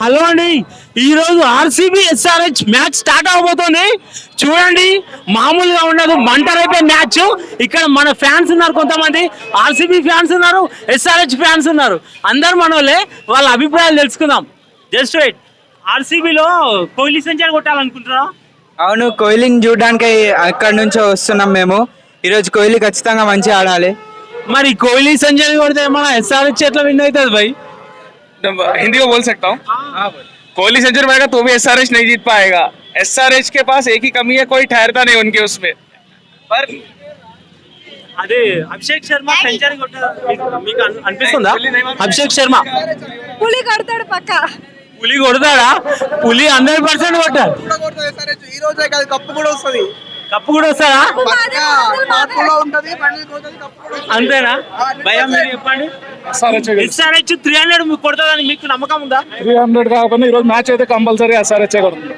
Hello అండి, ఈరోజు RCB SRH match start అవబోతోంది. చూడండి, మామూలుగా ఉండదు, మంటరైపోయే మ్యాచ్. ఇక్కడ మన ఫ్యాన్స్ ఉన్నారు, కొంతమంది ఆర్సీబీ ఫ్యాన్స్ ఉన్నారు, ఎస్ఆర్హెచ్ ఫ్యాన్స్ ఉన్నారు. అందరు మనోళ్ళే. వాళ్ళ అభిప్రాయాలు తెలుసుకుందాం. Just wait. ఆర్సీబీలో కోహ్లీ సెంచరీ కొట్టాలనుకుంటున్నారా? అవును, కోహ్లీని చూడడానికి అక్కడి నుంచో వస్తున్నాం మేము. ఈరోజు కోహ్లీ ఖచ్చితంగా మంచిగా ఆడాలి. మరి కోహ్లీ సెంచరీ కొడితే మన ఎస్ఆర్హెచ్ ఎట్లా విన్ అవుతుంది భయ్? हिंदी को बोल सकता हूँ। कोहली सेंचुरी मारेगा तो भी एसआरएच नहीं जीत पाएगा। एसआरएच के पास एक ही कमी है, कोई ठहरता नहीं उनके उसमें। पर అదే అభిషేక్ శర్మ సెంచరీ కొట్టారు, మీకు అనిపిస్తుందా? అభిషేక్ శర్మ పులి కొడతాడు పక్క. పులి కొడతాడా? పులి 100% కొట్టాడు. ఈ రోజే కాదు, కప్పు కూడా వస్తుంది. కప్పు కూడా వస్తాడా? మార్పులో ఉంటది, ఫైనల్ పోతుంది, కప్పు కూడా వస్తది. అంతేనా భయం? మీరు చెప్పండి. ఎస్ఆర్హెచ్ 300 మీకు కొడుతుందని మీకు నమ్మకం ఉందా? 300 కాకపోతే ఈరోజు మ్యాచ్ అయితే కంపల్సరీ ఎస్ఆర్ఎచ్ కొడుతుంది.